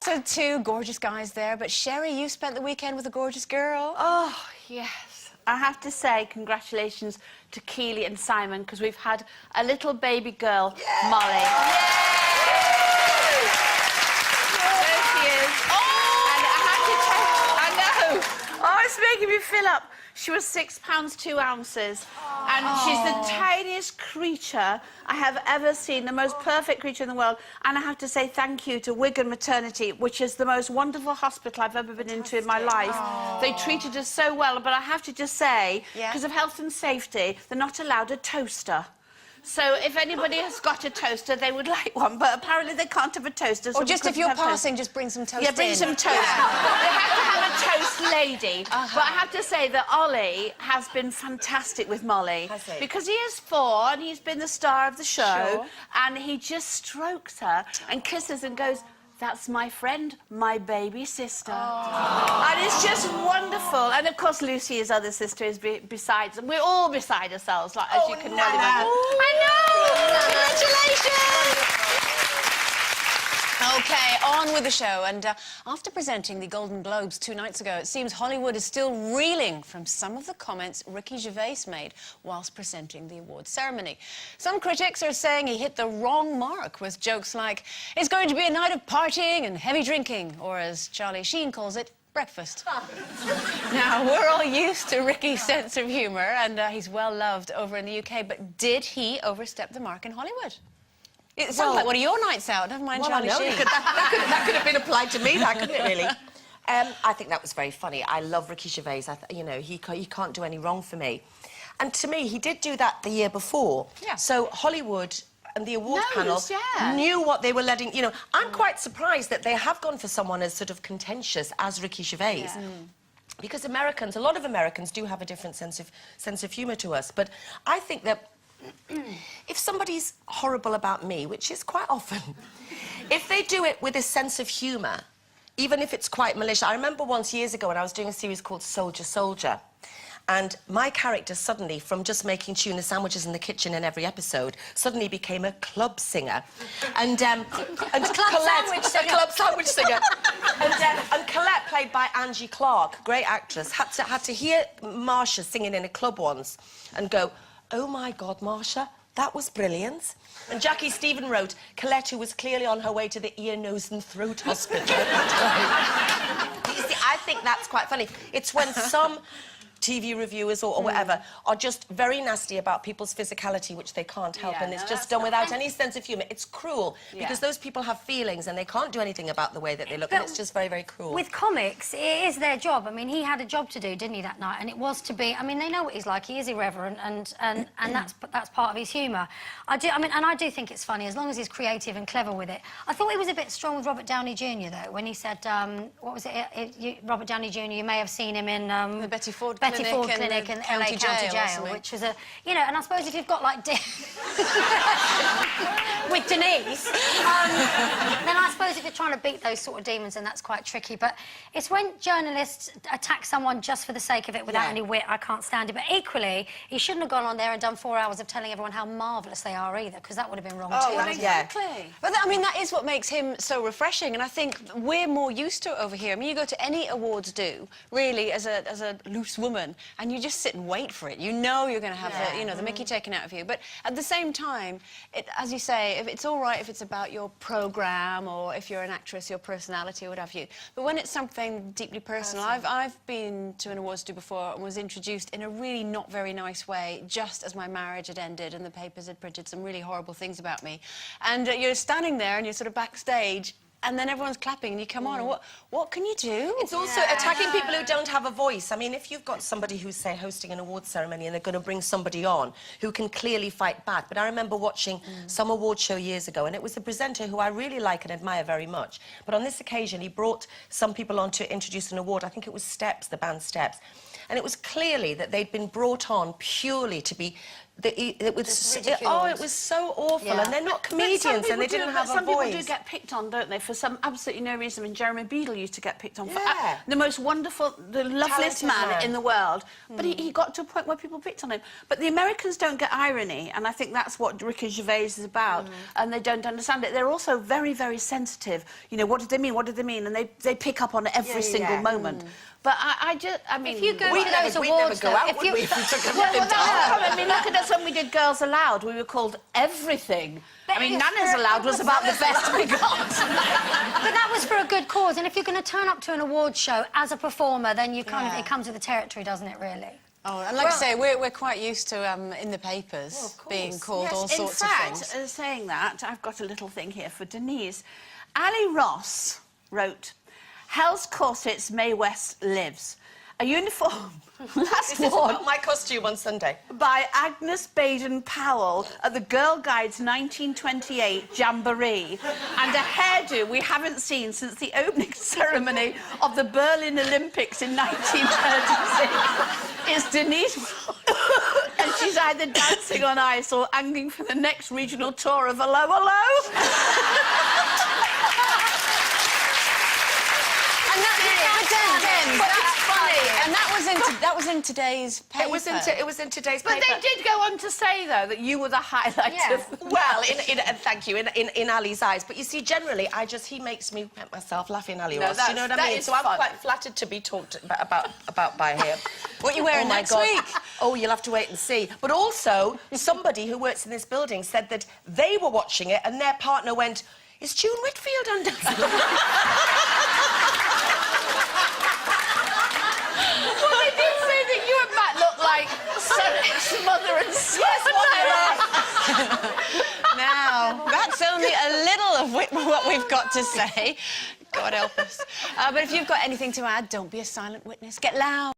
So two gorgeous guys there, but Sherry, you spent the weekend with a gorgeous girl. Oh, yes. I have to say congratulations to Keely and Simon, because we've had a little baby girl, Molly. There she is. Oh! And I have to tell I know. Oh, it's making me fill up. She was 6 pounds 2 ounces. And she's the tiniest creature I have ever seen, the most perfect creature in the world. And I have to say thank you to Wigan Maternity, which is the most wonderful hospital I've ever been into in my life. They treated us so well, but I have to just say, because of health and safety, they're not allowed a toaster. So if anybody has got a toaster, they would like one, but apparently they can't have a toaster. So or just if you're passing, just bring some toast in. Yeah, bring some toast. They have to have a toast lady. But I have to say that Ollie has been fantastic with Molly. Has he? Because he is 4 and he's been the star of the show. And he just strokes her and kisses and goes, "That's my friend, my baby sister." And it's just wonderful. And, of course, Lucy, his other sister, is besides... We're all beside ourselves, like, as you can well imagine. I know! Congratulations! OK, on with the show. And after presenting the Golden Globes 2 nights ago, it seems Hollywood is still reeling from some of the comments Ricky Gervais made whilst presenting the awards ceremony. Some critics are saying he hit the wrong mark with jokes like, "It's going to be a night of partying and heavy drinking," or as Charlie Sheen calls it, breakfast. Now, we're all used to Ricky's sense of humour, and he's well loved over in the UK, but did he overstep the mark in Hollywood? It sounds like one of your nights out, never mind Charlie Sheen. That could have been applied to me, that, couldn't it, really? I think that was very funny. I love Ricky Gervais. You know, he can't do any wrong for me. And to me, he did do that the year before. Yeah. So Hollywood and the award panel knew what they were letting... You know, I'm quite surprised that they have gone for someone as sort of contentious as Ricky Gervais. Yeah. Because Americans, a lot of Americans do have a different sense of humour to us. But I think that if somebody's horrible about me, which is quite often, if they do it with a sense of humour, even if it's quite malicious... I remember once, years ago, when I was doing a series called Soldier, Soldier, and my character suddenly, from just making tuna sandwiches in the kitchen in every episode, suddenly became a club singer. And club sandwich singer. And Colette, played by Angie Clark, great actress, had to hear Marsha singing in a club once and go, "Oh, my God, Marsha, that was brilliant." And Jackie Stephen wrote, "Colette, who was clearly on her way to the ear, nose and throat hospital." You see, I think that's quite funny. It's when some TV reviewers or whatever are just very nasty about people's physicality, which they can't help, and it's just done without any sense of humour. It's cruel, because those people have feelings and they can't do anything about the way that they look, and it's just very, very cruel. With comics, it is their job. I mean, he had a job to do, didn't he, that night? And it was to be... I mean, they know what he's like. He is irreverent, and that's part of his humour. I do think it's funny, as long as he's creative and clever with it. I thought he was a bit strong with Robert Downey Jr., though, when he said, what was it? Robert Downey Jr., you may have seen him in... the Betty Ford Clinic and LA County Jail, which was a... You know, and I suppose if you've got, like... with Denise, then I suppose if you're trying to beat those sort of demons, then that's quite tricky. But it's when journalists attack someone just for the sake of it without any wit, I can't stand it. But equally, he shouldn't have gone on there and done 4 hours of telling everyone how marvellous they are either, because that would have been wrong too. Well, exactly. But I mean, that is what makes him so refreshing, and I think we're more used to it over here. I mean, you go to any awards do, really, as a loose woman, and you just sit and wait for it. You know you're going to have the, you know, the mickey taken out of you. But at the same time, as you say, if it's all right if it's about your programme or if you're an actress, your personality or what have you. But when it's something deeply personal, I've been to an awards do before and was introduced in a really not very nice way just as my marriage had ended and the papers had printed some really horrible things about me. And you're standing there and you're sort of backstage, and then everyone's clapping and you come on, and what can you do? It's also attacking people who don't have a voice. I mean, if you've got somebody who's, say, hosting an awards ceremony and they're going to bring somebody on who can clearly fight back. But I remember watching some award show years ago, and it was a presenter who I really like and admire very much. But on this occasion, he brought some people on to introduce an award. I think it was Steps, the band Steps. And it was clearly that they'd been brought on purely to be it was ridiculed. it was so awful, Yeah. and they're not But comedians, some and people they didn't have a some voice. people do get picked on, don't they? For some absolutely no reason. I mean, Jeremy Beadle used to get picked on for Yeah. the most wonderful, the loveliest Talented man. in the world. But he got to a point where people picked on him. But the Americans don't get irony, and I think that's what Ricky Gervais is about. And they don't understand it. They're also very, very sensitive. You know, what did they mean? What did they mean? And they pick up on every single moment. But I mean, If you go We'd to never, those we'd awards, never go though, out, if would you... we, if we took well, everything that's the down? problem. I mean, look at us when we did Girls Aloud. We were called everything. But I mean, it's Nana's for- Aloud was about the best we got. But that was for a good cause, and if you're going to turn up to an awards show as a performer, then you kind of it comes with the territory, doesn't it? Really. Oh, and like I say, we're quite used to in the papers being called all sorts of things. In fact, saying that, I've got a little thing here for Denise. Ali Ross wrote, "Hell's Corsets, Mae West lives. A uniform last This is worn my costume on Sunday. by Agnes Baden-Powell at the Girl Guide's 1928 Jamboree, and a hairdo we haven't seen since the opening ceremony of the Berlin Olympics in 1936. It's Denise, and she's either dancing on ice or angling for the next regional tour of Hello Hello." And that was in today's paper. It was in today's But paper. they did go on to say, though, that you were the highlight of... Well, thank you, in Ali's eyes. But you see, generally, he makes me make myself laugh in Ali Ross. You know what I that mean? is So I'm fun. quite flattered to be talked about by him. What are you wearing my next God. week? Oh, you'll have to wait and see. But also, somebody who works in this building said that they were watching it and their partner went, "Is June Whitfield on dancing?" Well, they did say that you and Matt look like mother and son. Now, that's only a little of what we've got to say. God help us. But if you've got anything to add, don't be a silent witness. Get loud.